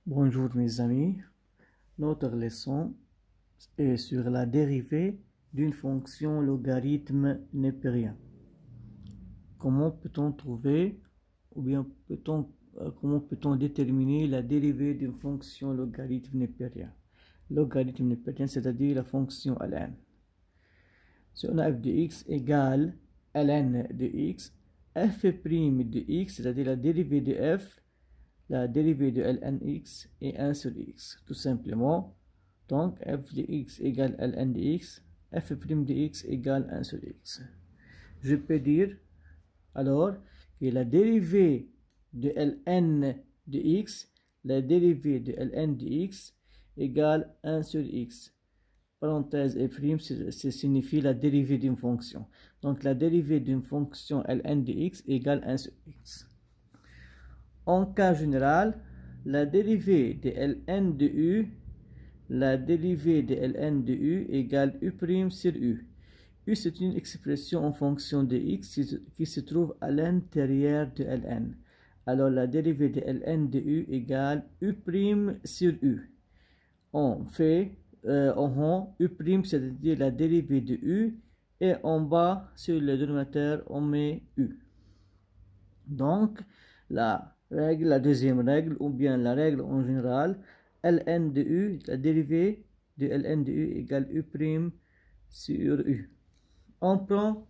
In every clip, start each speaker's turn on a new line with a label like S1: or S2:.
S1: Bonjour mes amis, notre leçon est sur la dérivée d'une fonction logarithme népérien. Comment peut-on trouver ou bien comment peut-on déterminer la dérivée d'une fonction logarithme népérien? Logarithme népérien, c'est-à-dire la fonction ln. Si on a f de x égale ln de x, f' de x, c'est-à-dire la dérivée de f, la dérivée de lnx est 1 sur x, tout simplement. Donc, f de x égale ln de x, f' de x égale 1 sur x. Je peux dire alors que la dérivée de ln de x, la dérivée de ln de x égale 1 sur x. Parenthèse et prime, ça signifie la dérivée d'une fonction. Donc, la dérivée d'une fonction ln de x égale 1 sur x. En cas général, la dérivée de ln de u, la dérivée de ln de u égale u' sur u. U, c'est une expression en fonction de x qui se trouve à l'intérieur de ln. Alors, la dérivée de ln de u égale u' sur u. On fait en haut u', c'est-à-dire la dérivée de u, et en bas, sur le dénominateur, on met u. Donc, la deuxième règle, ou bien la règle en général, ln de u, la dérivée de ln de u égale u' sur u. On prend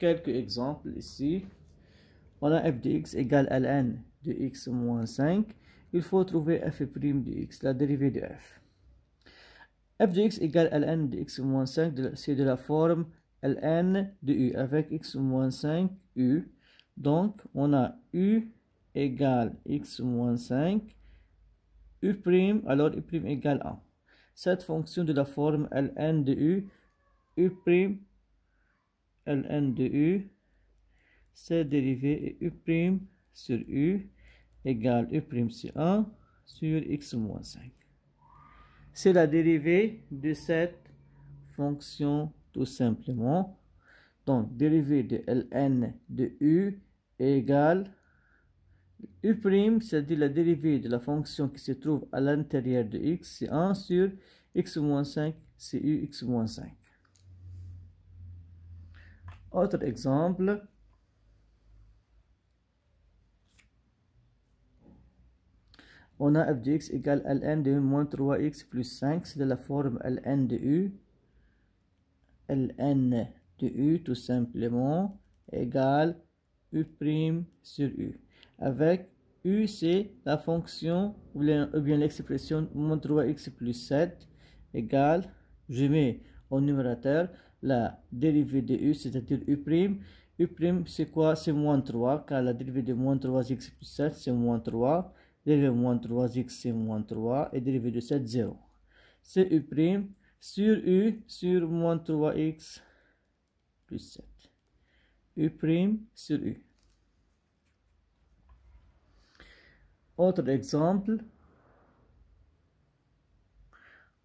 S1: quelques exemples ici. On a f de x égale ln de x moins 5. Il faut trouver f' de x, la dérivée de f. F de x égale ln de x moins 5, c'est de la forme ln de u avec x moins 5 u. Donc, on a u égale x moins 5, u', alors u' égale 1. Cette fonction de la forme ln de u, u', ln de u, cette dérivée est u' sur u égale u' sur 1 sur x moins 5. C'est la dérivée de cette fonction tout simplement. Donc, dérivée de ln de u égale u', c'est-à-dire la dérivée de la fonction qui se trouve à l'intérieur de x, c'est 1 sur x moins 5, c'est u x moins 5. Autre exemple. On a f de x égale ln de moins 3x plus 5, c'est de la forme ln de u. Ln de u tout simplement égale u' sur u. Avec u, c'est la fonction ou bien l'expression moins 3x plus 7 égale, je mets au numérateur la dérivée de u, c'est-à-dire u'. U' c'est quoi? C'est moins 3, car la dérivée de moins 3x plus 7 c'est moins 3. Dérivée de moins 3x c'est moins 3 et dérivée de 7 0. C'est u' sur u sur moins 3x plus 7. U' sur u. Autre exemple,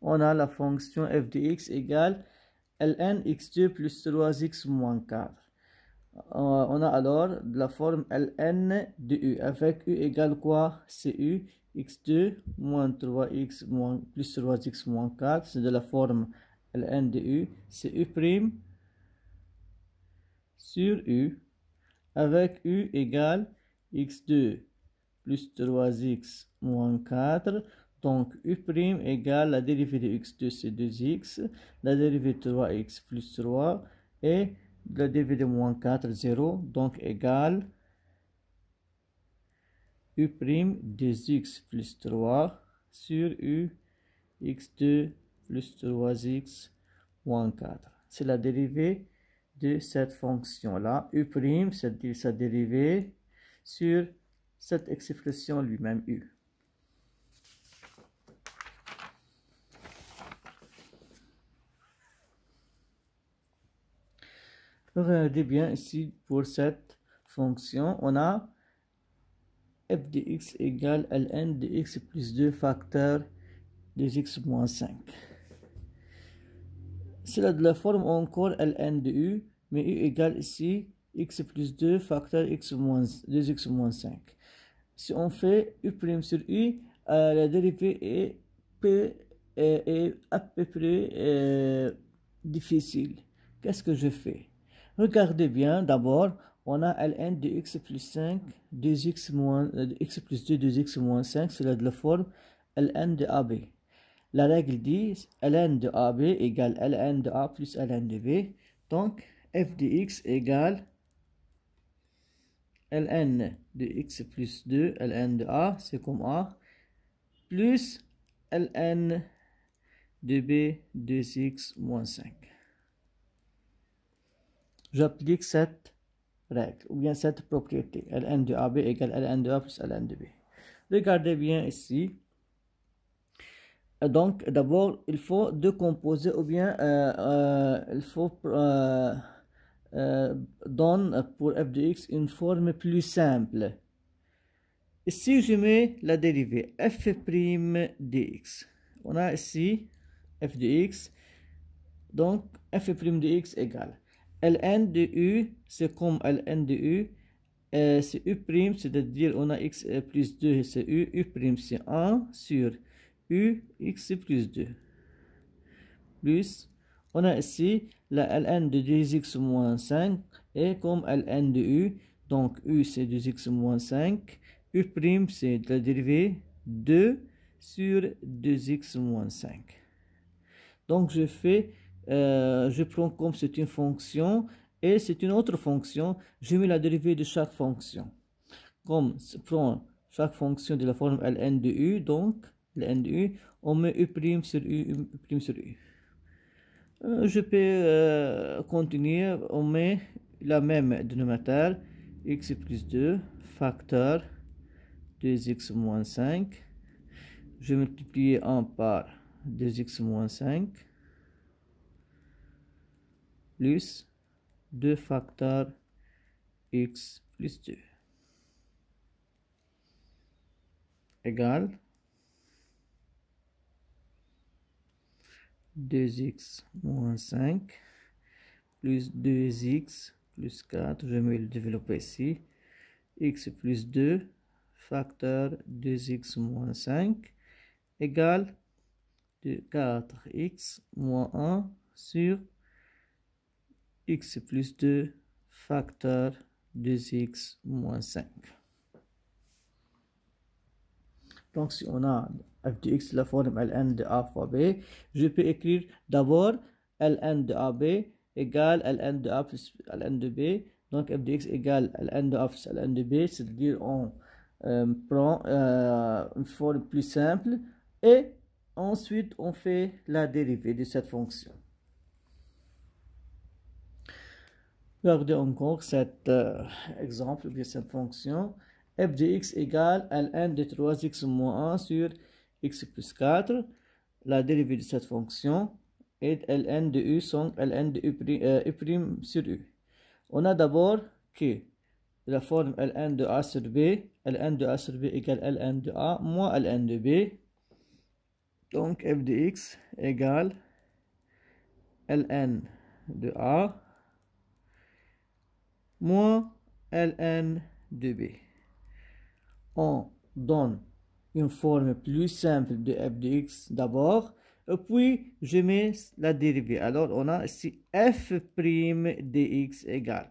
S1: on a la fonction f de x égale ln x2 plus 3x moins 4. On a alors la forme ln de u avec u égale quoi? C'est u x2 moins 3x plus 3x moins 4, c'est de la forme ln de u, c'est u' sur u avec u égale x2 plus 3x moins 4. Donc, u' égale la dérivée de x2, c'est 2x, la dérivée de 3x plus 3, et la dérivée de moins 4, 0. Donc, égale u' 2x plus 3 sur u x2 plus 3x moins 4. C'est la dérivée de cette fonction-là. U', c'est-à-dire sa dérivée sur cette expression lui-même u. Regardez bien ici pour cette fonction, on a f de x égale ln de x plus 2 facteur de x moins 5. C'est de la forme encore ln de u, mais u égale ici x plus 2 facteur x moins 2x moins 5. si on fait U' sur U, la dérivée est à peu près difficile. Qu'est-ce que je fais? Regardez bien, d'abord, on a ln de x plus 5, 2x moins, x plus 2, 2x moins 5, c'est de la forme ln de AB. La règle dit ln de AB égale ln de A plus ln de B. Donc, f de x égale ln de x plus 2, ln de A, c'est comme A, plus ln de B, 2x moins 5. J'applique cette règle, ou bien cette propriété. Ln de AB égale ln de A plus ln de B. Regardez bien ici. Donc, d'abord, il faut décomposer, ou bien il faut donner pour f de x une forme plus simple. Ici, je mets la dérivée f' de x. On a ici f de x. Donc, f' de x égale ln de u, c'est comme ln de u. C'est u', c'est-à-dire on a x plus 2, c'est u. U' c'est 1 sur u, x plus 2. Plus, on a ici la ln de 2x moins 5 et comme ln de u, donc u c'est 2x moins 5, u' c'est la dérivée 2 sur 2x moins 5. Donc je prends comme c'est une fonction et c'est une autre fonction, je mets la dérivée de chaque fonction. Comme je prends chaque fonction de la forme ln de u, donc ln de u, on met u' sur u, u' sur u. Je peux continuer, on met la même dénominateur, x plus 2, facteur 2x moins 5. Je multiplie 1 par 2x moins 5, plus 2 facteur x plus 2, égale 2x moins 5 plus 2x plus 4, je vais le développer ici, x plus 2 facteur 2x moins 5 égale 4x moins 1 sur x plus 2 facteur 2x moins 5. Donc si on a f de x la forme ln de a fois b, je peux écrire d'abord ln de ab égale ln de a plus ln de b. Donc f de x égale ln de a plus ln de b, c'est-à-dire on prend une forme plus simple et ensuite on fait la dérivée de cette fonction. Regardez encore cet exemple, ou bien cette fonction. F de x égale ln de 3x moins 1 sur x plus 4. La dérivée de cette fonction est ln de u, donc ln de u' sur u. On a d'abord que la forme ln de a sur b, ln de a sur b égale ln de a moins ln de b. Donc f de x égale ln de a moins ln de b. On donne une forme plus simple de f de x d'abord, et puis je mets la dérivée. Alors on a ici f' de x égale.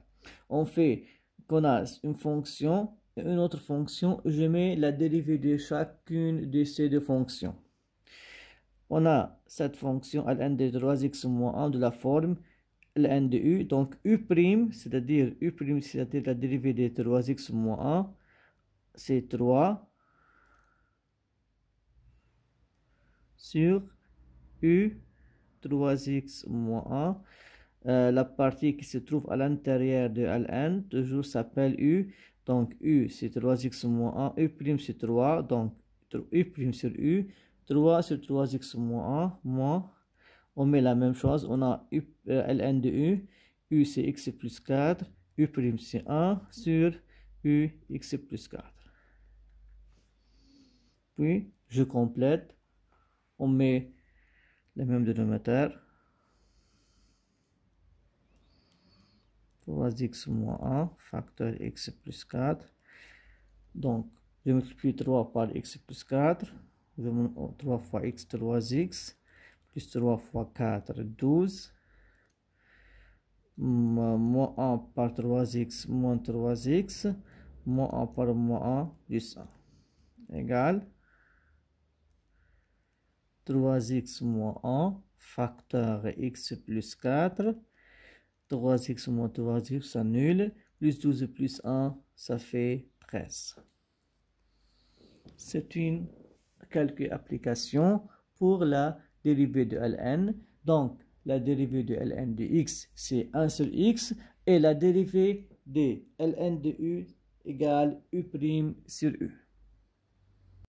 S1: On fait qu'on a une fonction et une autre fonction, je mets la dérivée de chacune de ces deux fonctions. On a cette fonction ln de 3x moins 1 de la forme ln de u, donc u', c'est-à-dire la dérivée de 3x moins 1, c'est 3 sur u 3x moins 1. La partie qui se trouve à l'intérieur de ln toujours s'appelle u. Donc u c'est 3x moins 1, u' c'est 3, donc u' sur u, 3 sur 3x moins 1, moins, on met la même chose, on a ln de u c'est x plus 4, u' c'est 1 sur u x plus 4. Puis je complète, on met le même dénominateur, 3x moins 1, facteur x plus 4. Donc, Je multiplie 3 par x plus 4. 3 fois x, 3x. Plus 3 fois 4, 12. Moins 1 par 3x, moins 3x. Moins 1 par moins 1, plus 1. Égale 3x moins 1, facteur x plus 4. 3x moins 3x s'annule. Plus 12 plus 1, ça fait 13. C'est une calcul application pour la dérivée de Ln. Donc, la dérivée de Ln de x, c'est 1 sur x. Et la dérivée de Ln de u égale u' sur u.